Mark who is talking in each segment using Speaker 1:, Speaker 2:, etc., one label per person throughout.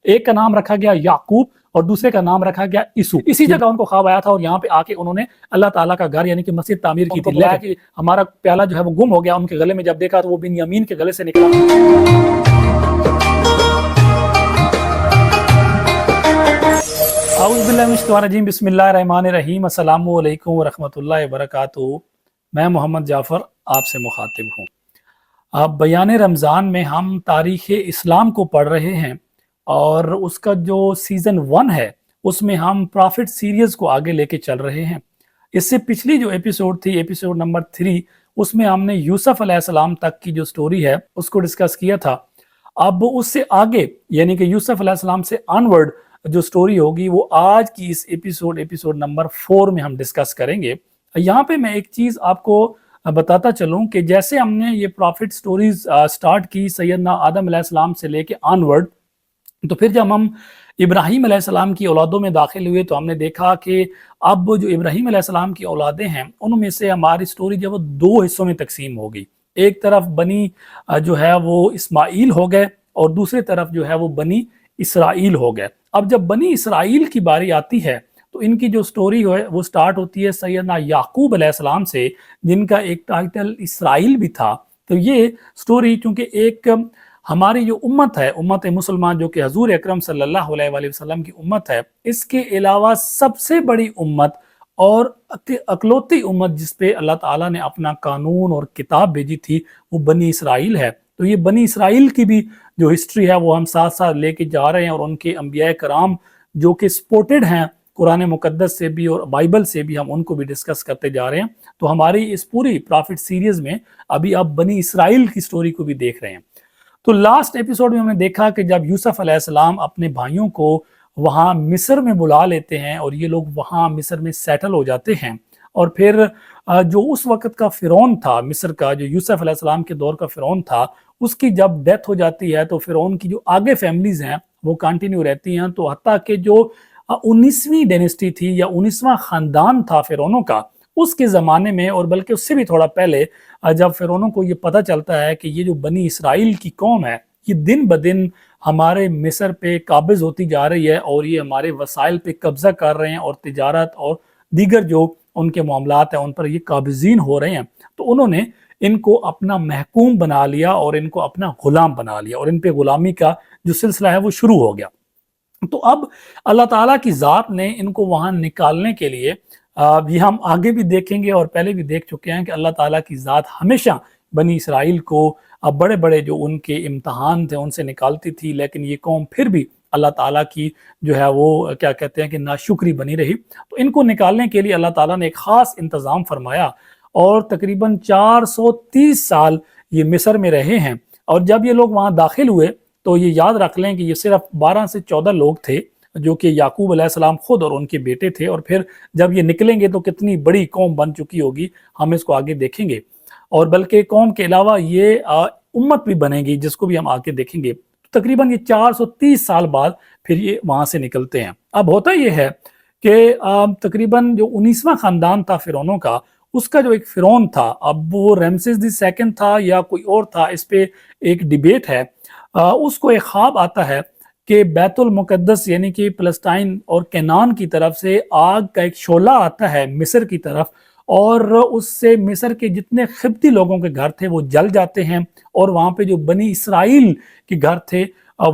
Speaker 1: ایک کا نام رکھا گیا یعقوب اور دوسرے کا نام رکھا گیا یسوع. اسی جگہ ان کو خواب آیا تھا اور یہاں پہ آ کے انہوں نے اللہ تعالیٰ کا گھر یعنی کہ مسجد تعمیر کی تھی. لیکن ہمارا پیالہ جو ہے وہ گم ہو گیا. ان کے گلے میں جب دیکھا تو وہ بنیامین کے گلے سے نکلا. اعوذ باللہ من الشیطان الرجیم. بسم اللہ الرحمن الرحیم. السلام علیکم ورحمۃ اللہ وبرکاتہ. میں محمد جعفر آپ سے مخاطب ہوں. اب بیان رمضان میں ہم تاریخ اسلام کو پڑھ رہے ہیں اور اس کا جو سیزن 1 ہے اس میں ہم پرافٹ سیریز کو آگے لے کے چل رہے ہیں. اس سے پچھلی جو ایپیسوڈ تھی، ایپیسوڈ نمبر 3، اس میں ہم نے یوسف علیہ السلام تک کی جو سٹوری ہے اس کو ڈسکس کیا تھا. اب اس سے آگے یعنی کہ یوسف علیہ السلام سے آنورڈ جو سٹوری ہوگی وہ آج کی اس ایپیسوڈ نمبر 4 میں ہم ڈسکس کریں گے. یہاں پہ میں ایک چیز آپ کو بتاتا چلوں کہ جیسے ہم نے یہ پرافٹ سٹوریز سٹارٹ کی سیدنا آدم علیہ السلام سے لے کے آنورڈ، تو پھر جب ہم ابراہیم علیہ السلام کی اولادوں میں داخل ہوئے تو ہم نے دیکھا کہ اب جو ابراہیم علیہ السلام کی اولادیں ہیں ان میں سے ہماری سٹوری جو وہ 2 حصوں میں تقسیم ہو گئی. ایک طرف بنی جو ہے وہ اسماعیل ہو گئے اور دوسری طرف جو ہے وہ بنی اسرائیل ہو گئے. اب جب بنی اسرائیل کی باری آتی ہے تو ان کی جو سٹوری ہے وہ سٹارٹ ہوتی ہے سیدنا یعقوب علیہ السلام سے، جن کا ایک ٹائٹل اسرائیل بھی تھا. تو یہ سٹوری چونکہ ایک ہماری جو امت ہے، امت مسلمان جو کہ حضور اکرم صلی اللہ علیہ وآلہ وسلم کی امت ہے، اس کے علاوہ سب سے بڑی امت اور اکلوتی امت جس پہ اللہ تعالیٰ نے اپنا قانون اور کتاب بھیجی تھی وہ بنی اسرائیل ہے. تو یہ بنی اسرائیل کی بھی جو ہسٹری ہے وہ ہم ساتھ ساتھ لے کے جا رہے ہیں اور ان کے انبیاء کرام جو کہ سپورٹڈ ہیں قرآن مقدس سے بھی اور بائبل سے بھی، ہم ان کو بھی ڈسکس کرتے جا رہے ہیں. تو ہماری اس پوری پرافٹ سیریز میں ابھی آپ بنی اسرائیل کی سٹوری کو بھی دیکھ رہے ہیں. تو لاسٹ ایپیسوڈ میں ہم نے دیکھا کہ جب یوسف علیہ السلام اپنے بھائیوں کو وہاں مصر میں بلا لیتے ہیں اور یہ لوگ وہاں مصر میں سیٹل ہو جاتے ہیں، اور پھر جو اس وقت کا فرعون تھا مصر کا، جو یوسف علیہ السلام کے دور کا فرعون تھا، اس کی جب ڈیتھ ہو جاتی ہے تو فرعون کی جو آگے فیملیز ہیں وہ کنٹینیو رہتی ہیں. تو حتیٰ کہ جو 19ویں ڈینسٹی تھی یا 19واں خاندان تھا فرعونوں کا، اس کے زمانے میں اور بلکہ اس سے بھی تھوڑا پہلے جب فرعونوں کو یہ پتہ چلتا ہے کہ یہ جو بنی اسرائیل کی قوم ہے یہ دن بدن ہمارے مصر پہ قابض ہوتی جا رہی ہے اور یہ ہمارے وسائل پہ قبضہ کر رہے ہیں اور تجارت اور دیگر جو ان کے معاملات ہیں ان پر یہ قابضین ہو رہے ہیں، تو انہوں نے ان کو اپنا محکوم بنا لیا اور ان کو اپنا غلام بنا لیا اور ان پہ غلامی کا جو سلسلہ ہے وہ شروع ہو گیا. تو اب اللہ تعالیٰ کی ذات نے ان کو وہاں نکالنے کے لیے، یہ ہم آگے بھی دیکھیں گے اور پہلے بھی دیکھ چکے ہیں کہ اللہ تعالیٰ کی ذات ہمیشہ بنی اسرائیل کو بڑے بڑے جو ان کے امتحان تھے ان سے نکالتی تھی، لیکن یہ قوم پھر بھی اللہ تعالیٰ کی جو ہے وہ کیا کہتے ہیں کہ ناشکری بنی رہی. تو ان کو نکالنے کے لیے اللہ تعالیٰ نے ایک خاص انتظام فرمایا اور تقریباً 430 سال یہ مصر میں رہے ہیں. اور جب یہ لوگ وہاں داخل ہوئے تو یہ یاد رکھ لیں کہ یہ صرف 12 سے 14 لوگ تھے جو کہ یعقوب علیہ السلام خود اور ان کے بیٹے تھے، اور پھر جب یہ نکلیں گے تو کتنی بڑی قوم بن چکی ہوگی ہم اس کو آگے دیکھیں گے. اور بلکہ قوم کے علاوہ یہ امت بھی بنے گی جس کو بھی ہم آگے دیکھیں گے. تقریباً یہ 430 سال بعد پھر یہ وہاں سے نکلتے ہیں. اب ہوتا یہ ہے کہ تقریباً جو 19واں خاندان تھا فرعونوں کا، اس کا جو ایک فرعون تھا، اب وہ رمسیس دی سیکنڈ تھا یا کوئی اور تھا، اس پہ ایک ڈیبیٹ ہے. اس کو ایک خواب آتا ہے کہ بیت المقدس یعنی کہ فلسطین اور کینان کی طرف سے آگ کا ایک شعلہ آتا ہے مصر کی طرف، اور اس سے مصر کے جتنے قبطی لوگوں کے گھر تھے وہ جل جاتے ہیں اور وہاں پہ جو بنی اسرائیل کے گھر تھے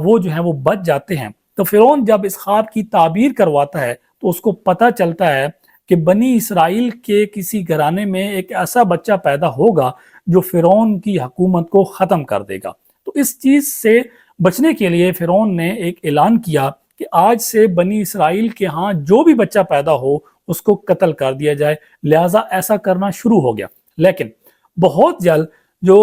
Speaker 1: وہ جو ہیں وہ بچ جاتے ہیں. تو فرعون جب اس خواب کی تعبیر کرواتا ہے تو اس کو پتہ چلتا ہے کہ بنی اسرائیل کے کسی گھرانے میں ایک ایسا بچہ پیدا ہوگا جو فرعون کی حکومت کو ختم کر دے گا. تو اس چیز سے بچنے کے لیے فرعون نے ایک اعلان کیا کہ آج سے بنی اسرائیل کے ہاں جو بھی بچہ پیدا ہو اس کو قتل کر دیا جائے. لہٰذا ایسا کرنا شروع ہو گیا. لیکن بہت جلد جو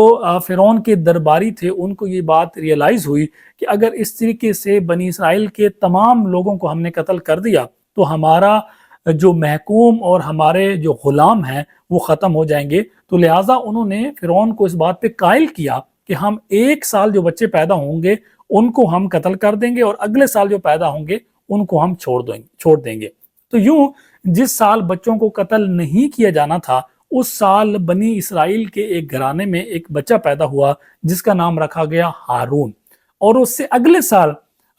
Speaker 1: فرعون کے درباری تھے ان کو یہ بات ریئلائز ہوئی کہ اگر اس طریقے سے بنی اسرائیل کے تمام لوگوں کو ہم نے قتل کر دیا تو ہمارا جو محکوم اور ہمارے جو غلام ہیں وہ ختم ہو جائیں گے. تو لہٰذا انہوں نے فرعون کو اس بات پہ قائل کیا کہ ہم 1 سال جو بچے پیدا ہوں گے ان کو ہم قتل کر دیں گے اور اگلے سال جو پیدا ہوں گے ان کو ہم چھوڑ دیں گے. تو یوں جس سال بچوں کو قتل نہیں کیا جانا تھا اس سال بنی اسرائیل کے ایک گھرانے میں ایک بچہ پیدا ہوا جس کا نام رکھا گیا ہارون، اور اس سے اگلے سال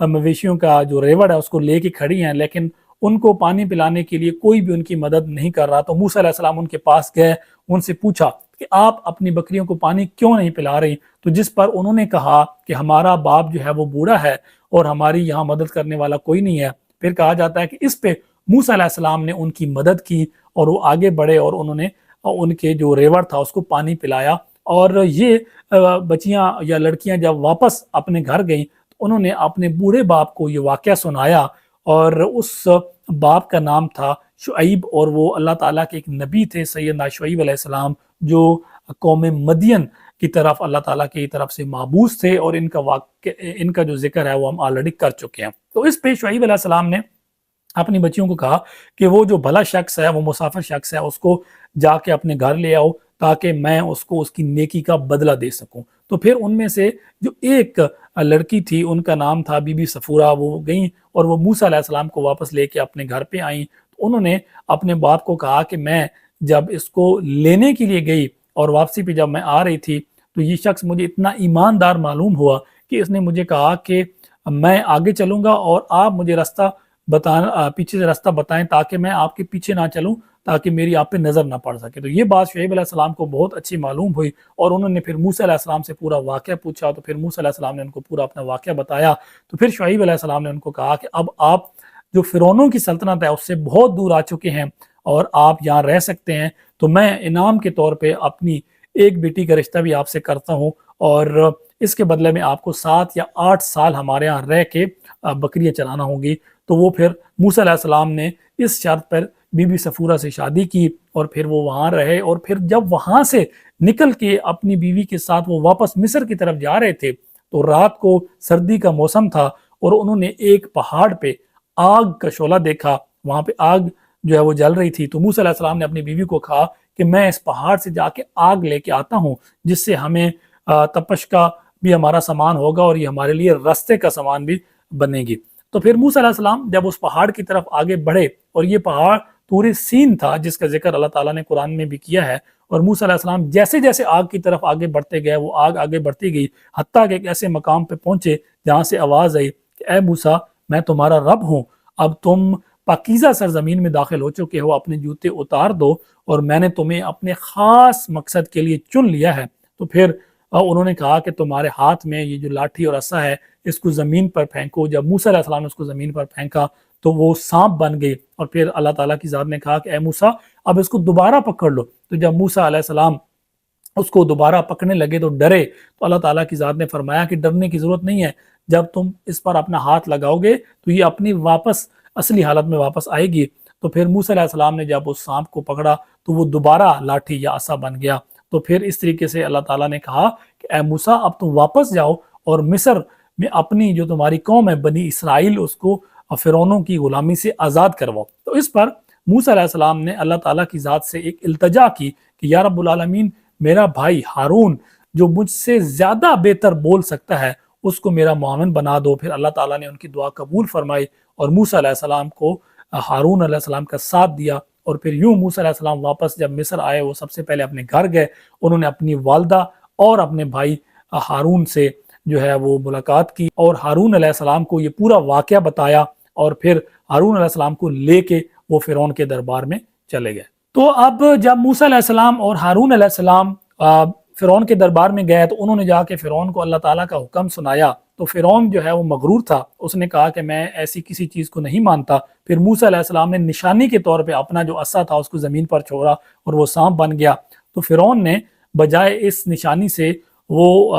Speaker 1: مویشیوں کا جو ریوڑ ہے اس کو لے کے کھڑی ہیں، لیکن ان کو پانی پلانے کے لیے کوئی بھی ان کی مدد نہیں کر رہا۔ تو موسیٰ علیہ السلام ان کے پاس گئے، ان سے پوچھا کہ آپ اپنی بکریوں کو پانی کیوں نہیں پلا رہی؟ تو جس پر انہوں نے کہا کہ ہمارا باپ جو ہے وہ بوڑھا ہے اور ہماری یہاں مدد کرنے والا کوئی نہیں ہے۔ پھر کہا جاتا ہے کہ اس پہ موسیٰ علیہ السلام نے ان کی مدد کی اور وہ آگے بڑھے اور انہوں نے ان کے جو ریوڑ تھا اس کو پانی پلایا۔ اور یہ بچیاں یا لڑکیاں جب واپس اپنے گھر گئیں تو انہوں نے اپنے بوڑھے باپ کو یہ واقعہ سنایا، اور اس باپ کا نام تھا شعیب، اور وہ اللہ تعالیٰ کے ایک نبی تھے سیدنا شعیب علیہ السلام، جو قوم مدین کی طرف اللہ تعالیٰ کی طرف سے مابعوث تھے، اور ان کا جو ذکر ہے وہ ہم آلریڈی کر چکے ہیں۔ تو اس پہ شعیب علیہ السلام نے اپنی بچیوں کو کہا کہ وہ جو بھلا شخص ہے، وہ مسافر شخص ہے، اس کو جا کے اپنے گھر لے آؤ تاکہ میں اس کو اس کی نیکی کا بدلہ دے سکوں۔ تو پھر ان میں سے جو ایک لڑکی تھی، ان کا نام تھا بی بی صفورہ، وہ گئیں اور وہ موسیٰ علیہ السلام کو واپس لے کے اپنے گھر پہ آئیں۔ تو انہوں نے اپنے باپ کو کہا کہ میں جب اس کو لینے کے لیے گئی اور واپسی پہ جب میں آ رہی تھی تو یہ شخص مجھے اتنا ایماندار معلوم ہوا کہ اس نے مجھے کہا کہ میں آگے چلوں گا اور آپ مجھے راستہ پیچھے سے راستہ بتائیں تاکہ میں آپ کے پیچھے نہ چلوں، تاکہ میری آپ پہ نظر نہ پڑ سکے۔ تو یہ بات شعیب علیہ السلام کو بہت اچھی معلوم ہوئی، اور انہوں نے پھر موسیٰ علیہ السلام سے پورا واقعہ پوچھا۔ تو پھر موسیٰ علیہ السلام نے ان کو پورا اپنا واقعہ بتایا۔ تو پھر شعیب علیہ السلام نے ان کو کہا کہ اب آپ جو فرعونوں کی سلطنت ہے اس سے بہت دور آ چکے ہیں اور آپ یہاں رہ سکتے ہیں، تو میں انعام کے طور پہ اپنی ایک بیٹی کا رشتہ بھی آپ سے کرتا ہوں، اور اس کے بدلے میں آپ کو 7 یا 8 سال ہمارے ہاں رہ کے بکریاں چلانا ہوں گی۔ تو وہ پھر موسیٰ علیہ السلام نے اس شرط پر بی بی صفورہ سے شادی کی، اور پھر وہ وہاں رہے، اور پھر جب وہاں سے نکل کے اپنی بیوی کے ساتھ وہ واپس مصر کی طرف جا رہے تھے تو رات کو سردی کا موسم تھا، اور انہوں نے ایک پہاڑ پہ آگ کا شعلہ دیکھا، وہاں پہ آگ جو ہے وہ جل رہی تھی۔ تو موسیٰ علیہ السلام نے اپنی بیوی کو کہا کہ میں اس پہاڑ سے جا کے آگ لے کے آتا ہوں، جس سے ہمیں تپش کا بھی ہمارا سامان ہوگا اور یہ ہمارے لیے رستے کا سامان بھی بنے گی۔ تو پھر موسیٰ علیہ السلام جب اس پہاڑ کی طرف آگے بڑھے، اور یہ پہاڑ طور سین تھا جس کا ذکر اللہ تعالیٰ نے قرآن میں بھی کیا ہے، اور موسیٰ علیہ السلام جیسے جیسے آگ کی طرف آگے بڑھتے گئے وہ آگ آگے بڑھتی گئی، حتیٰ کہ ایک ایسے مقام پہ پہنچے جہاں سے آواز آئی کہ اے موسیٰ، میں تمہارا رب ہوں، اب تم پاکیزہ سرزمین میں داخل ہو چکے ہو، اپنے جوتے اتار دو، اور میں نے تمہیں اپنے خاص مقصد کے لیے چن لیا ہے۔ تو پھر انہوں نے کہا کہ تمہارے ہاتھ میں یہ جو لاٹھی اور عصا ہے اس کو زمین پر پھینکو۔ جب موسیٰ علیہ السلام نے اس کو زمین پر پھینکا تو وہ سانپ بن گئی، اور پھر اللہ تعالیٰ کی ذات نے کہا کہ اے موسیٰ اب اس کو دوبارہ پکڑ لو۔ تو جب موسیٰ علیہ السلام اس کو دوبارہ پکڑنے لگے تو ڈرے، تو اللہ تعالیٰ کی ذات نے فرمایا کہ ڈرنے کی ضرورت نہیں ہے، جب تم اس پر اپنا ہاتھ لگاؤ گے تو یہ اپنی واپس اصلی حالت میں واپس آئے گی۔ تو پھر موسیٰ علیہ السلام نے جب اس سانپ کو پکڑا تو وہ دوبارہ لاٹھی یا عصا بن گیا۔ تو پھر اس طریقے سے اللہ تعالیٰ نے کہا کہ اے موسیٰ اب تم واپس جاؤ اور مصر میں اپنی جو تمہاری قوم ہے بنی اسرائیل، اس کو فرعونوں کی غلامی سے آزاد کرواؤ۔ تو اس پر موسیٰ علیہ السلام نے اللہ تعالیٰ کی ذات سے ایک التجا کی کہ یا رب العالمین، میرا بھائی ہارون جو مجھ سے زیادہ بہتر بول سکتا ہے اس کو میرا معاون بنا دو۔ پھر اللہ تعالیٰ نے ان کی دعا قبول فرمائی اور موسیٰ علیہ السلام کو ہارون علیہ السلام کا ساتھ دیا۔ اور پھر یوں موسیٰ علیہ السلام واپس جب مصر آئے وہ سب سے پہلے اپنے گھر گئے، انہوں نے اپنی والدہ اور اپنے بھائی ہارون سے جو ہے وہ ملاقات کی، اور ہارون علیہ السلام کو یہ پورا واقعہ بتایا، اور پھر ہارون علیہ السلام کو لے کے وہ فرعون کے دربار میں چلے گئے۔ تو اب جب موسیٰ علیہ السلام اور ہارون علیہ السلام فرعون کے دربار میں گئے تو انہوں نے جا کے فرعون کو اللہ تعالیٰ کا حکم سنایا۔ تو فرعون جو ہے وہ مغرور تھا، اس نے کہا کہ میں ایسی کسی چیز کو نہیں مانتا۔ پھر موسیٰ علیہ السلام نے نشانی کے طور پہ اپنا جو عصا تھا اس کو زمین پر چھوڑا اور وہ سانپ بن گیا۔ تو فرعون نے بجائے اس نشانی سے وہ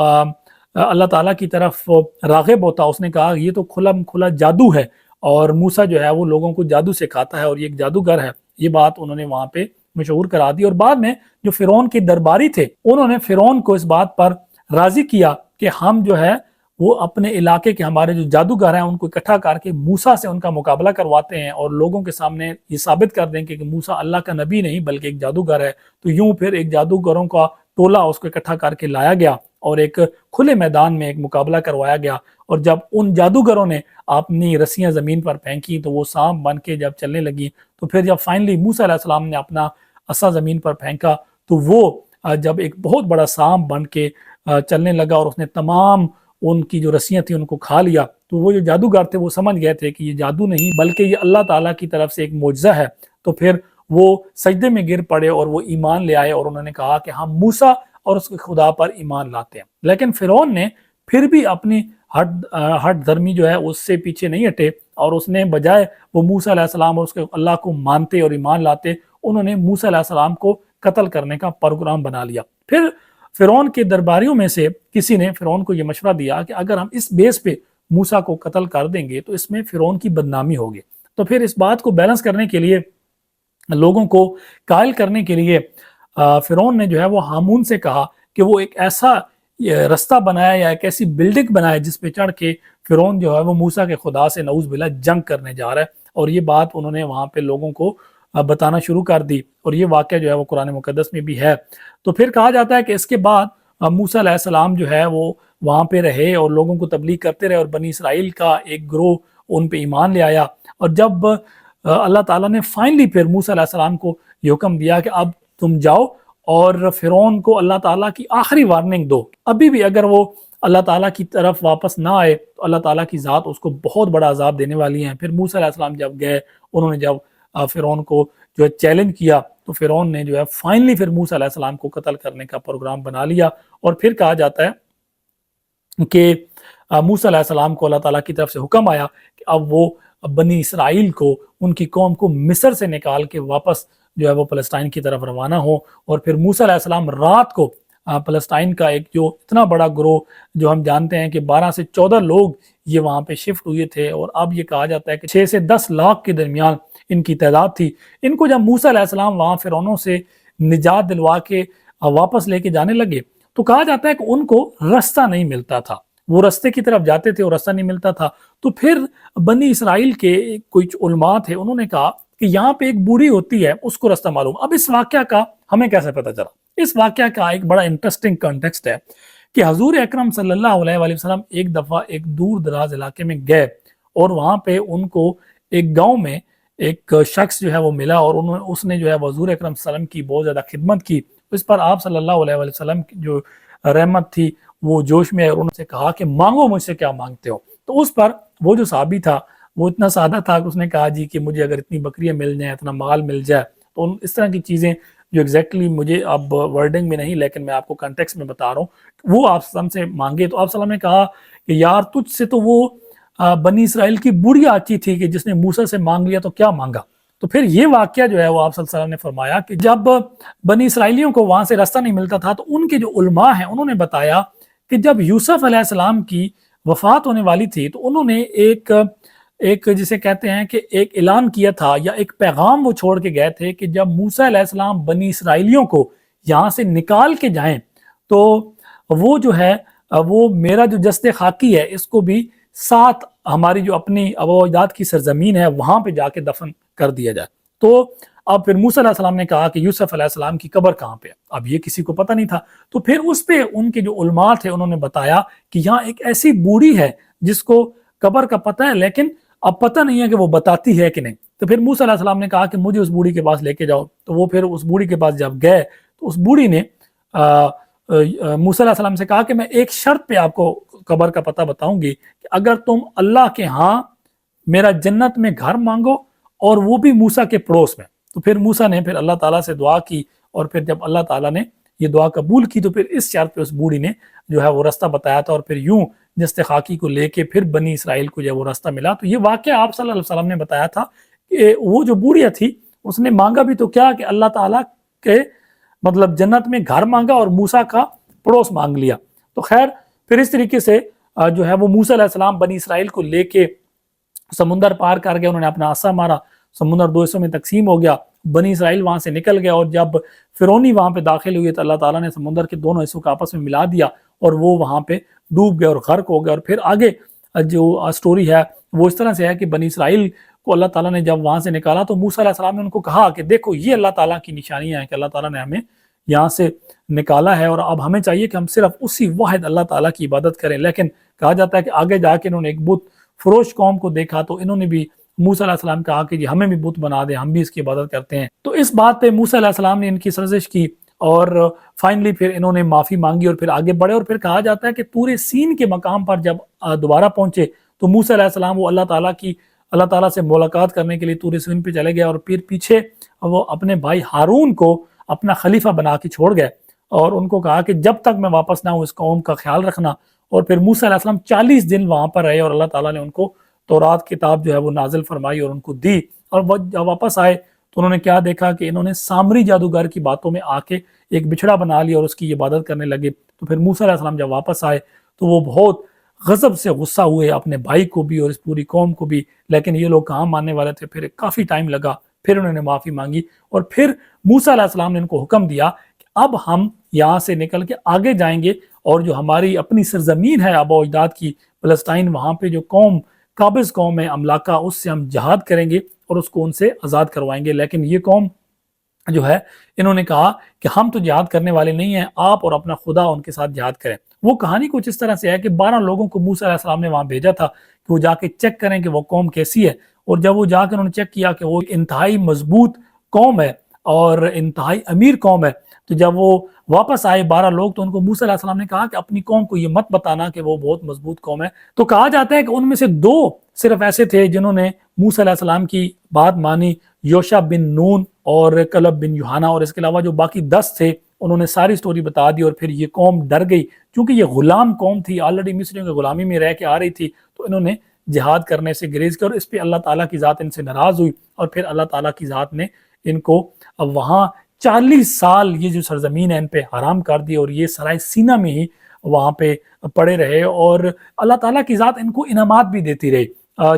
Speaker 1: اللہ تعالیٰ کی طرف راغب ہوتا، اس نے کہا یہ تو کھلا جادو ہے، اور موسیٰ جو ہے وہ لوگوں کو جادو سکھاتا ہے اور یہ ایک جادوگر ہے۔ یہ بات انہوں نے وہاں پہ مشہور کرا دی، اور بعد میں جو فرعون کے درباری تھے انہوں نے فرعون کو اس بات پر راضی کیا کہ ہم جو ہے وہ اپنے علاقے کے ہمارے جو جادوگر ہیں ان کو اکٹھا کر کے موسیٰ سے ان کا مقابلہ کرواتے ہیں اور لوگوں کے سامنے یہ ثابت کر دیں کہ موسیٰ اللہ کا نبی نہیں بلکہ ایک جادوگر ہے۔ تو یوں پھر ایک جادوگروں کا ٹولہ اس کو اکٹھا کر کے لایا گیا اور ایک کھلے میدان میں ایک مقابلہ کروایا گیا، اور جب ان جادوگروں نے اپنی رسیاں زمین پر پھینکی تو وہ سانپ بن کے جب چلنے لگی، تو پھر جب فائنلی موسیٰ علیہ السلام نے اپنا عصا زمین پر پھینکا تو وہ جب ایک بہت بڑا سانپ بن کے چلنے لگا اور اس نے تمام ان کی جو رسیاں تھیں ان کو کھا لیا، تو وہ جو جادوگر تھے وہ سمجھ گئے تھے کہ یہ جادو نہیں بلکہ یہ اللہ تعالیٰ کی طرف سے ایک معجزہ ہے، تو پھر وہ سجدے میں گر پڑے اور وہ ایمان لے آئے اور انہوں نے کہا کہ ہم موسیٰ اور اس کے خدا پر ایمان لاتے ہیں۔ لیکن فرعون نے پھر بھی اپنی ہٹ دھرمی جو ہے اس سے پیچھے نہیں ہٹے، اور اس نے بجائے وہ موسیٰ علیہ السلام اور اس کے اللہ کو مانتے اور ایمان لاتے، انہوں نے موسیٰ علیہ السلام کو قتل کرنے کا پروگرام بنا لیا۔ پھر فرعون کے درباریوں میں سے کسی نے فرعون کو یہ مشورہ دیا کہ اگر ہم اس بیس پہ موسیٰ کو قتل کر دیں گے تو اس میں فرعون کی بدنامی ہوگی، تو پھر اس بات کو بیلنس کرنے کے لیے، لوگوں کو قائل کرنے کے لیے، فرعون نے جو ہے وہ ہامون سے کہا کہ وہ ایک ایسا رستہ بنائے یا ایک ایسی بلڈنگ بنائے جس پہ چڑھ کے فرعون جو ہے وہ موسیٰ کے خدا سے نعوذ باللہ جنگ کرنے جا رہا ہے، اور یہ بات انہوں نے وہاں پہ لوگوں کو بتانا شروع کر دی، اور یہ واقعہ جو ہے وہ قرآن مقدس میں بھی ہے۔ تو پھر کہا جاتا ہے کہ اس کے بعد موسیٰ علیہ السلام جو ہے وہ وہاں پہ رہے اور لوگوں کو تبلیغ کرتے رہے، اور بنی اسرائیل کا ایک گروہ ان پہ ایمان لے آیا، اور جب اللہ تعالیٰ نے فائنلی پھر موسیٰ علیہ السلام کو یہ حکم دیا کہ اب تم جاؤ اور فرعون کو اللہ تعالیٰ کی آخری وارننگ دو، ابھی بھی اگر وہ اللہ تعالیٰ کی طرف واپس نہ آئے تو اللہ تعالیٰ کی ذات اس کو بہت بڑا عذاب دینے والی ہیں۔ پھر موسیٰ علیہ السلام جب گئے، انہوں نے جب فرعون کو جو ہے چیلنج کیا، تو فرعون نے جو ہے فائنلی پھر موسیٰ علیہ السلام کو قتل کرنے کا پروگرام بنا لیا، اور پھر کہا جاتا ہے کہ موسیٰ علیہ السلام کو اللہ تعالیٰ کی طرف سے حکم آیا کہ اب وہ بنی اسرائیل کو، ان کی قوم کو مصر سے نکال کے واپس جو ہے وہ فلسطین کی طرف روانہ ہو، اور پھر موسیٰ علیہ السلام رات کو فلسطین کا ایک جو اتنا بڑا گروہ جو ہم جانتے ہیں کہ 12 سے 14 لوگ یہ وہاں پہ شفٹ ہوئے تھے، اور اب یہ کہا جاتا ہے کہ 6 سے 10 لاکھ کے درمیان ان کی تعداد تھی۔ ان کو جب موسیٰ علیہ السلام وہاں فرعونوں سے نجات دلوا کے واپس لے کے جانے لگے، تو کہا جاتا ہے کہ ان کو رستہ نہیں ملتا تھا، وہ رستے کی طرف جاتے تھے اور رستہ نہیں ملتا تھا۔ تو پھر بنی اسرائیل کے کچھ علماء تھے، انہوں نے کہا کہ یہاں پہ ایک بوڑھی ہوتی ہے، اس کو رستہ معلوم۔ اب اس واقعہ کا ہمیں کیسے پتہ چلا؟ اس واقعہ کا ایک بڑا انٹرسٹنگ کانٹیکسٹ ہے کہ حضور اکرم صلی اللہ علیہ وآلہ وسلم ایک دفعہ ایک دور دراز علاقے میں گئے، اور وہاں پہ ان کو ایک گاؤں میں ایک شخص جو ہے وہ ملا، اور اس نے جو ہے حضور اکرم صلی اللہ علیہ وسلم کی بہت زیادہ خدمت کی۔ اس پر آپ صلی اللہ علیہ وآلہ وسلم کی جو رحمت تھی وہ جوش میں، اور انہوں نے کہا کہ مانگو مجھ سے کیا مانگتے ہو۔ تو اس پر وہ جو صحابی تھا وہ اتنا سادہ تھا کہ اس نے کہا جی کہ مجھے اگر اتنی بکریاں مل جائیں، اتنا مال مل جائے، تو اس طرح کی چیزیں جو ایگزیکٹلی مجھے اب ورڈنگ میں نہیں لیکن میں آپ کو کنٹیکس میں بتا رہا ہوں، وہ آپ صلی اللہ علیہ وسلم سے مانگے۔ تو آپ صلی اللہ علیہ وسلم نے کہا کہ یار تجھ سے تو وہ بنی اسرائیل کی بڑھیا آتی تھی کہ جس نے موسیٰ سے مانگ لیا تو کیا مانگا۔ تو پھر یہ واقعہ جو ہے وہ آپ صلی اللہ علیہ وسلم نے فرمایا کہ جب بنی اسرائیلیوں کو وہاں سے راستہ نہیں ملتا تھا، تو ان کے جو علماء ہیں انہوں نے بتایا کہ جب یوسف علیہ السلام کی وفات ہونے والی تھی تو انہوں نے ایک جسے کہتے ہیں کہ ایک اعلان کیا تھا یا ایک پیغام وہ چھوڑ کے گئے تھے کہ جب موسیٰ علیہ السلام بنی اسرائیلیوں کو یہاں سے نکال کے جائیں تو وہ جو ہے وہ میرا جو جسد خاکی ہے اس کو بھی ساتھ ہماری جو اپنی آباء و اجداد کی سرزمین ہے وہاں پہ جا کے دفن کر دیا جائے۔ تو اب پھر موسیٰ علیہ السلام نے کہا کہ یوسف علیہ السلام کی قبر کہاں پہ ہے، اب یہ کسی کو پتہ نہیں تھا۔ تو پھر اس پہ ان کے جو علماء تھے انہوں نے بتایا کہ یہاں ایک ایسی بوڑھی ہے جس کو قبر کا پتہ ہے، لیکن اب پتہ نہیں ہے کہ وہ بتاتی ہے کہ نہیں۔ تو پھر موسیٰ علیہ السلام نے کہا کہ مجھے اس بوڑھی کے پاس لے کے جاؤ۔ تو وہ پھر اس بوڑھی کے پاس جب گئے تو اس بوڑھی نے موسیٰ علیہ السلام سے کہا کہ میں ایک شرط پہ آپ کو قبر کا پتہ بتاؤں گی کہ اگر تم اللہ کے ہاں میرا جنت میں گھر مانگو اور وہ بھی موسیٰ کے پڑوس میں۔ تو پھر موسیٰ نے پھر اللہ تعالیٰ سے دعا کی، اور پھر جب اللہ تعالیٰ نے یہ دعا قبول کی تو پھر اس شرط پہ اس بوڑھی نے جو ہے وہ راستہ بتایا تھا، اور پھر یوں جسد خاکی کو لے کے پھر بنی اسرائیل کو جو وہ راستہ ملا۔ تو یہ واقعہ آپ صلی اللہ علیہ وسلم نے بتایا تھا کہ وہ جو بوڑھیا تھی اس نے مانگا بھی تو کیا کہ اللہ تعالیٰ کے مطلب جنت میں گھر مانگا اور موسیٰ کا پڑوس مانگ لیا۔ تو خیر پھر اس طریقے سے جو ہے وہ موسیٰ علیہ السلام بنی اسرائیل کو لے کے سمندر پار کر گئے، انہوں نے اپنا عصا مارا، سمندر دو حصوں میں تقسیم ہو گیا، بنی اسرائیل وہاں سے نکل گیا، اور جب فرعونی وہاں پہ داخل ہوئے تو اللہ تعالیٰ نے سمندر کے دونوں حصوں کو آپس میں ملا دیا اور وہ وہاں پہ ڈوب گئے اور غرق ہو گئے۔ اور پھر آگے جو سٹوری ہے وہ اس طرح سے ہے کہ بنی اسرائیل کو اللہ تعالیٰ نے جب وہاں سے نکالا تو موسیٰ علیہ السلام نے ان کو کہا کہ دیکھو یہ اللہ تعالیٰ کی نشانیاں ہیں کہ اللہ تعالیٰ نے ہمیں یہاں سے نکالا ہے، اور اب ہمیں چاہیے کہ ہم صرف اسی واحد اللہ تعالیٰ کی عبادت کریں۔ لیکن کہا جاتا ہے کہ آگے جا کے انہوں نے ایک بت فروش قوم کو دیکھا تو انہوں نے بھی موسیٰ علیہ السلام کہا کہ جی ہمیں بھی بت بنا دیں، ہم بھی اس کی عبادت کرتے ہیں۔ تو اس بات پہ موسیٰ علیہ السلام نے ان کی سرزش کی اور فائنلی پھر انہوں نے معافی مانگی اور پھر آگے بڑھے، اور پھر کہا جاتا ہے کہ طور سین کے مقام پر جب دوبارہ پہنچے تو موسیٰ علیہ السلام وہ اللہ تعالیٰ سے ملاقات کرنے کے لیے طور سین پہ چلے گئے، اور پھر پیچھے وہ اپنے بھائی ہارون کو اپنا خلیفہ بنا کے چھوڑ گئے اور ان کو کہا کہ جب تک میں واپس نہ ہوں اس قوم کا خیال رکھنا۔ اور پھر موسیٰ علیہ السلام 40 دن وہاں پر رہے اور اللہ تعالیٰ نے ان کو تورات کتاب جو ہے وہ نازل فرمائی اور ان کو دی، اور وہ جب واپس آئے تو انہوں نے کیا دیکھا کہ انہوں نے سامری جادوگر کی باتوں میں آ کے ایک بچھڑا بنا لیا اور اس کی عبادت کرنے لگے۔ تو پھر موسیٰ علیہ السلام جب واپس آئے تو وہ بہت غضب سے غصہ ہوئے اپنے بھائی کو بھی اور اس پوری قوم کو بھی، لیکن یہ لوگ کہاں ماننے والے تھے۔ پھر کافی ٹائم لگا، پھر انہوں نے معافی مانگی، اور پھر موسیٰ علیہ السلام نے ان کو حکم دیا کہ اب ہم یہاں سے نکل کے آگے جائیں گے اور جو ہماری اپنی سرزمین ہے آبا و اجداد کی فلسطین، وہاں پہ جو قوم قابض قوم ہے املاکہ، اس سے ہم جہاد کریں گے اور اس کو ان سے آزاد کروائیں گے۔ لیکن یہ قوم جو ہے انہوں نے کہا کہ ہم تو جہاد کرنے والے نہیں ہیں، آپ اور اپنا خدا ان کے ساتھ جہاد کریں۔ وہ کہانی کچھ اس طرح سے ہے کہ 12 لوگوں کو موسیٰ علیہ السلام نے وہاں بھیجا تھا کہ وہ جا کے چیک کریں کہ وہ قوم کیسی ہے، اور جب وہ جا کے انہوں نے چیک کیا کہ وہ انتہائی مضبوط قوم ہے اور انتہائی امیر قوم ہے، تو جب وہ واپس آئے 12 لوگ تو ان کو موسیٰ علیہ السلام نے کہا کہ اپنی قوم کو یہ مت بتانا کہ وہ بہت مضبوط قوم ہے۔ تو کہا جاتا ہے کہ ان میں سے 2 صرف ایسے تھے جنہوں نے موسیٰ علیہ السلام کی بات مانی، یوشع بن نون اور کلب بن یوحنا، اور اس کے علاوہ جو باقی 10 تھے انہوں نے ساری سٹوری بتا دی، اور پھر یہ قوم ڈر گئی کیونکہ یہ غلام قوم تھی، آلریڈی مصریوں کی غلامی میں رہ کے آ رہی تھی، تو انہوں نے جہاد کرنے سے گریز کیا، اور اس پہ اللہ تعالیٰ کی ذات ان سے ناراض ہوئی، اور پھر اللہ تعالیٰ کی ذات نے ان کو اب وہاں 40 سال یہ جو سرزمین ہے ان پہ حرام کر دی، اور یہ سرائے سینہ میں ہی وہاں پہ پڑے رہے، اور اللہ تعالیٰ کی ذات ان کو انعامات بھی دیتی رہی۔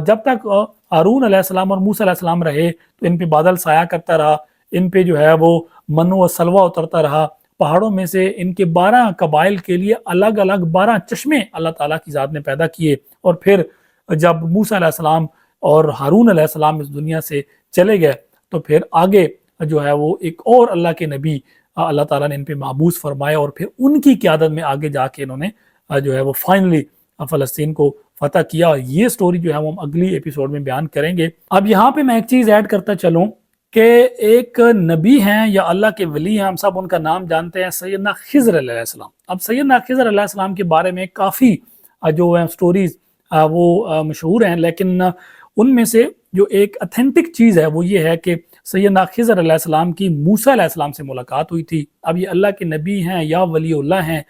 Speaker 1: جب تک ہارون علیہ السلام اور موسیٰ علیہ السلام رہے تو ان پہ بادل سایہ کرتا رہا، ان پہ جو ہے وہ منو و سلوہ اترتا رہا، پہاڑوں میں سے ان کے 12 قبائل کے لیے الگ الگ 12 چشمے اللہ تعالیٰ کی ذات نے پیدا کیے، اور پھر جب موسیٰ علیہ السلام اور ہارون علیہ السلام اس دنیا سے چلے گئے تو پھر آگے جو ہے وہ ایک اور اللہ کے نبی اللہ تعالیٰ نے ان پہ معبوس فرمایا، اور پھر ان کی قیادت میں آگے جا کے انہوں نے جو ہے وہ فائنلی فلسطین کو فتح کیا۔ یہ سٹوری جو ہے وہ ہم اگلی ایپیسوڈ میں بیان کریں گے۔ اب یہاں پہ میں ایک چیز ایڈ کرتا چلوں کہ ایک نبی ہیں یا اللہ کے ولی ہیں، ہم سب ان کا نام جانتے ہیں، سیدنا خضر علیہ السلام۔ اب سیدنا خضر علیہ السلام کے بارے میں کافی جو سٹوریز وہ مشہور ہیں، لیکن ان میں سے جو ایک اتھینٹک چیز ہے وہ یہ ہے کہ سیدنا خضر علیہ السلام کی موسیٰ علیہ السلام سے ملاقات ہوئی تھی۔ اب یہ اللہ کے نبی ہیں یا ولی اللہ ہیں،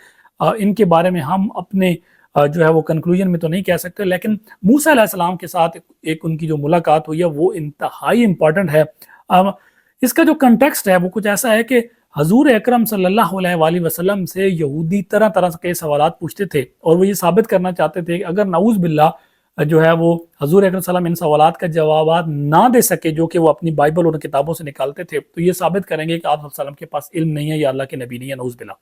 Speaker 1: ان کے بارے میں ہم اپنے جو ہے وہ کنکلوژن میں تو نہیں کہہ سکتے، لیکن موسیٰ علیہ السلام کے ساتھ ایک ان کی جو ملاقات ہوئی ہے وہ انتہائی امپورٹنٹ ہے۔ اس کا جو کنٹیکسٹ ہے وہ کچھ ایسا ہے کہ حضور اکرم صلی اللہ علیہ وآلہ وسلم سے یہودی طرح طرح کے سوالات پوچھتے تھے، اور وہ یہ ثابت کرنا چاہتے تھے کہ اگر نعوذ باللہ جو ہے وہ حضور اکرم صلی اللہ علیہ وسلم ان سوالات کا جوابات نہ دے سکے جو کہ وہ اپنی بائبل اور کتابوں سے نکالتے تھے، تو یہ ثابت کریں گے کہ آپ صلی اللہ علیہ وسلم کے پاس علم نہیں ہے یا اللہ کے نبی نہیں ہے، نعوذ باللہ۔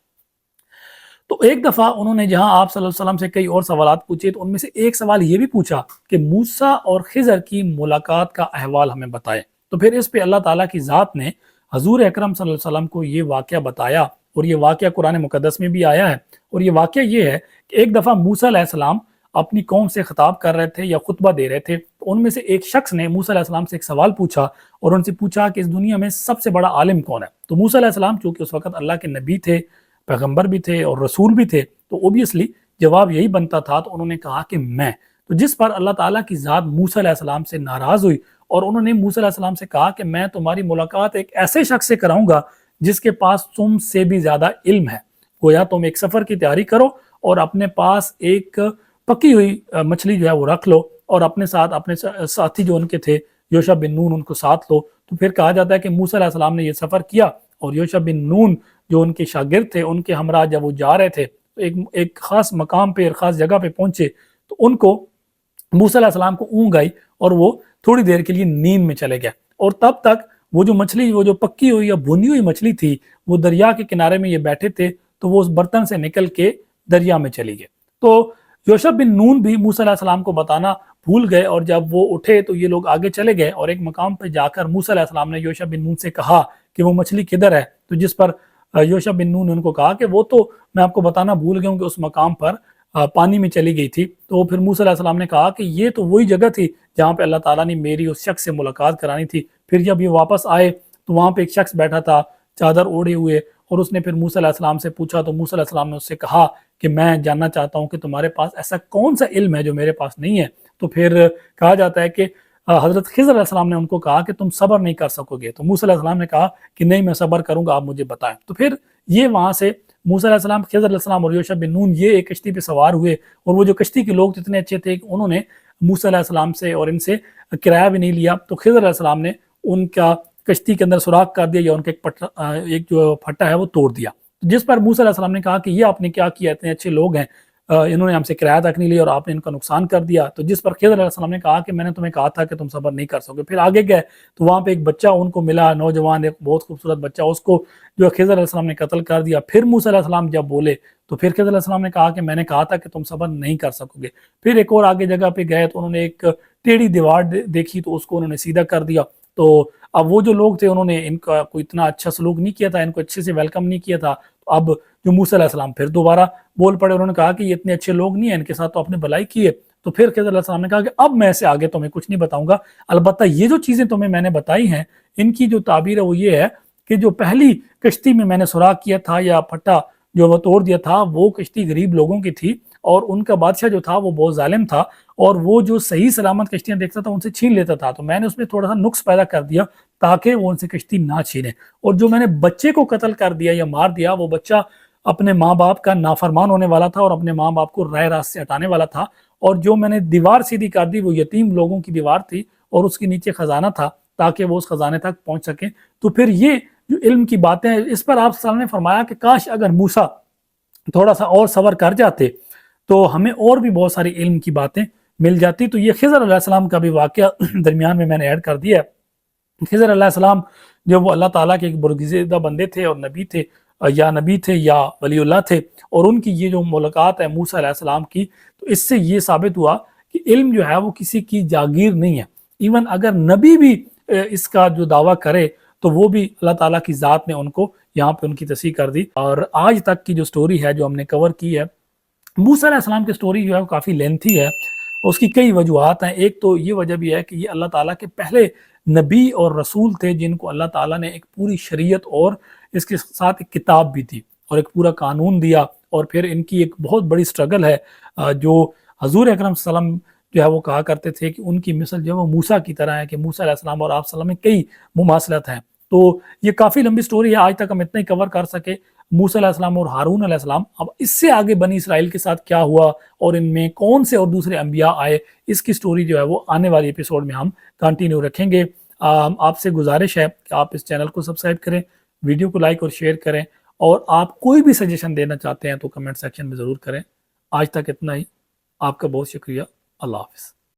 Speaker 1: تو ایک دفعہ انہوں نے جہاں آپ صلی اللہ علیہ وسلم سے کئی اور سوالات پوچھے تو ان میں سے ایک سوال یہ بھی پوچھا کہ موسیٰ اور خضر کی ملاقات کا احوال ہمیں بتائیں۔ تو پھر اس پہ اللہ تعالیٰ کی ذات نے حضور اکرم صلی اللہ علیہ وسلم کو یہ واقعہ بتایا، اور یہ واقعہ قرآن مقدس میں بھی آیا ہے، اور یہ واقعہ یہ ہے کہ ایک دفعہ موسیٰ علیہ السلام اپنی قوم سے خطاب کر رہے تھے یا خطبہ دے رہے تھے، تو ان میں سے ایک شخص نے موسیٰ علیہ السلام سے ایک سوال پوچھا اور ان سے پوچھا کہ اس دنیا میں سب سے بڑا عالم کون ہے؟ تو موسیٰ علیہ السلام چونکہ اس وقت اللہ کے نبی تھے، پیغمبر بھی تھے اور رسول بھی تھے، تو اوبیسلی جواب یہی بنتا تھا، تو انہوں نے کہا کہ میں۔ تو جس پر اللہ تعالیٰ کی ذات موسیٰ علیہ السلام سے ناراض ہوئی، اور انہوں نے موسیٰ علیہ السلام سے کہا کہ میں تمہاری ملاقات ایک ایسے شخص سے کراؤں گا جس کے پاس تم سے بھی زیادہ علم ہے، گویا تم ایک سفر کی تیاری کرو اور اپنے پاس ایک پکی ہوئی مچھلی جو ہے وہ رکھ لو، اور اپنے ساتھ اپنے ساتھی جو ان کے تھے یوشع بن نون ان کو ساتھ لو۔ تو پھر کہا جاتا ہے کہ موسیٰ علیہ السلام نے یہ سفر کیا، اور یوشع بن نون جو ان کے شاگرد تھے ان کے ہمراہ جب وہ جا رہے تھے ایک خاص مقام پہ اور خاص جگہ پہ پہنچے تو ان کو موسیٰ علیہ السلام کو اونگ آئی اور وہ تھوڑی دیر کے لیے نیند میں چلے گئے، اور تب تک وہ جو مچھلی وہ جو پکی ہوئی یا بھونی ہوئی مچھلی تھی وہ دریا کے کنارے میں یہ بیٹھے تھے، تو وہ اس برتن سے نکل کے دریا میں چلی گئے۔ تو یوشع بن نون بھی موسیٰ علیہ السلام کو بتانا بھول گئے، اور جب وہ اٹھے تو یہ لوگ آگے چلے گئے، اور ایک مقام پہ جا کر موسیٰ علیہ السلام نے یوشع بن نون سے کہا کہ وہ مچھلی کدھر ہے؟ تو جس پر یوشع بن نون نے ان کو کہا کہ وہ تو میں آپ کو بتانا بھول گیا ہوں کہ اس مقام پر پانی میں چلی گئی تھی۔ تو پھر موسیٰ علیہ السلام نے کہا کہ یہ تو وہی جگہ تھی جہاں پہ اللہ تعالیٰ نے میری اس شخص سے ملاقات کرانی تھی۔ پھر جب یہ واپس آئے تو وہاں پہ ایک شخص بیٹھا تھا چادر اوڑھے ہوئے، اور اس نے پھر موسیٰ علیہ السلام سے پوچھا تو موسیٰ علیہ السلام نے اس سے کہا کہ میں جاننا چاہتا ہوں کہ تمہارے پاس ایسا کون سا علم ہے جو میرے پاس نہیں ہے. تو پھر کہا جاتا ہے کہ حضرت خضر علیہ السلام نے ان کو کہا کہ تم صبر نہیں کر سکو گے. تو موسیٰ علیہ السلام نے کہا کہ نہیں میں صبر کروں گا, آپ مجھے بتائیں. تو پھر یہ وہاں سے موسیٰ علیہ السلام, خضر علیہ السلام اور یوشع بن نون یہ ایک کشتی پہ سوار ہوئے, اور وہ جو کشتی کے لوگ اتنے اچھے تھے کہ انہوں نے موسیٰ علیہ السلام سے اور ان سے کرایہ بھی نہیں لیا. تو خضر علیہ السلام نے ان کا کشتی کے اندر سوراخ کر دیا یا ان کا ایک جو پھٹا ہے وہ توڑ دیا, جس پر موسیٰ علیہ السلام نے کہا کہ یہ آپ نے کیا کیا, اتنے اچھے لوگ ہیں, انہوں نے ہم سے کرایہ تک نہیں لیا اور آپ نے ان کا نقصان کر دیا. تو جس پر خضر علیہ السلام نے کہا کہ میں نے تمہیں کہا تھا کہ تم صبر نہیں کر سکو. پھر آگے گئے تو وہاں پہ ایک بچہ ان کو ملا, نوجوان, ایک بہت خوبصورت بچہ, اس کو جو خضر علیہ السلام نے قتل کر دیا. پھر موسیٰ علیہ السلام جب بولے تو پھر خضر علیہ السلام نے کہا کہ میں نے کہا تھا کہ تم صبر نہیں کر سکو گے. پھر ایک اور آگے جگہ پہ گئے تو انہوں نے ایک ٹیڑھی دیوار دیکھی تو اس کو انہوں نے سیدھا کر دیا. تو اب وہ جو لوگ تھے انہوں نے ان کا کوئی اتنا اچھا سلوک نہیں کیا تھا, ان کو اچھے سے ویلکم نہیں کیا تھا. تو اب جو موسیٰ علیہ السلام پھر دوبارہ بول پڑے, انہوں نے کہا کہ یہ اتنے اچھے لوگ نہیں ہیں, ان کے ساتھ تو آپ نے بھلائی کی ہے. تو پھر خضر علیہ السلام نے کہا کہ اب میں سے آگے تمہیں کچھ نہیں بتاؤں گا, البتہ یہ جو چیزیں تمہیں میں نے بتائی ہیں ان کی جو تعبیر ہے وہ یہ ہے کہ جو پہلی کشتی میں نے سوراخ کیا تھا یا پھٹا جو وہ توڑ دیا تھا, وہ کشتی غریب لوگوں کی تھی اور ان کا بادشاہ جو تھا وہ بہت ظالم تھا, اور وہ جو صحیح سلامت کشتیاں دیکھتا تھا ان سے چھین لیتا تھا. تو میں نے اس میں تھوڑا سا نقص پیدا کر دیا تاکہ وہ ان سے کشتی نہ چھینے. اور جو میں نے بچے کو قتل کر دیا یا مار دیا, وہ بچہ اپنے ماں باپ کا نافرمان ہونے والا تھا اور اپنے ماں باپ کو رائے راست سے ہٹانے والا تھا. اور جو میں نے دیوار سیدھی کر دی وہ یتیم لوگوں کی دیوار تھی اور اس کے نیچے خزانہ تھا تاکہ وہ اس خزانے تک پہنچ سکیں. تو پھر یہ جو علم کی باتیں ہیں, اس پر آپ صلی اللہ علیہ وسلم نے فرمایا کہ کاش اگر موسیٰ تھوڑا سا اور صبر کر جاتے تو ہمیں اور بھی بہت ساری علم کی باتیں مل جاتی. تو یہ خضر علیہ السلام کا بھی واقعہ درمیان میں نے ایڈ کر دیا ہے. خضر علیہ السلام جو وہ اللہ تعالیٰ کے ایک برگزیدہ بندے تھے اور نبی تھے یا ولی اللہ تھے, اور ان کی یہ جو ملاقات ہے موسیٰ علیہ السلام کی, تو اس سے یہ ثابت ہوا کہ علم جو ہے وہ کسی کی جاگیر نہیں ہے. ایون اگر نبی بھی اس کا جو دعویٰ کرے تو وہ بھی اللہ تعالیٰ کی ذات نے ان کو یہاں پہ ان کی تصحیح کر دی. اور آج تک کی جو سٹوری ہے جو ہم نے کور کی ہے, موسیٰ علیہ السلام کی سٹوری جو ہے وہ کافی لینتھی ہے, اس کی کئی وجوہات ہیں. ایک تو یہ وجہ بھی ہے کہ یہ اللہ تعالیٰ کے پہلے نبی اور رسول تھے جن کو اللہ تعالیٰ نے ایک پوری شریعت اور اس کے ساتھ ایک کتاب بھی تھی اور ایک پورا قانون دیا, اور پھر ان کی ایک بہت بڑی سٹرگل ہے جو حضور اکرم صلی اللہ علیہ وسلم جو ہے وہ کہا کرتے تھے کہ ان کی مثل جو ہے وہ موسیٰ کی طرح ہے, کہ موسیٰ علیہ السلام اور آپ صلی اللہ علیہ وسلم میں کئی مماثلت ہیں. تو یہ کافی لمبی سٹوری ہے, آج تک ہم اتنا ہی کور کر سکے. موسیٰ علیہ السلام اور ہارون علیہ السلام, اب اس سے آگے بنی اسرائیل کے ساتھ کیا ہوا اور ان میں کون سے اور دوسرے انبیاء آئے, اس کی سٹوری جو ہے وہ آنے والی ایپیسوڈ میں ہم کنٹینیو رکھیں گے. آپ سے گزارش ہے کہ آپ اس چینل کو سبسکرائب کریں, ویڈیو کو لائک اور شیئر کریں, اور آپ کوئی بھی سجیشن دینا چاہتے ہیں تو کمنٹ سیکشن میں ضرور کریں. آج تک اتنا ہی, آپ کا بہت شکریہ. اللہ حافظ.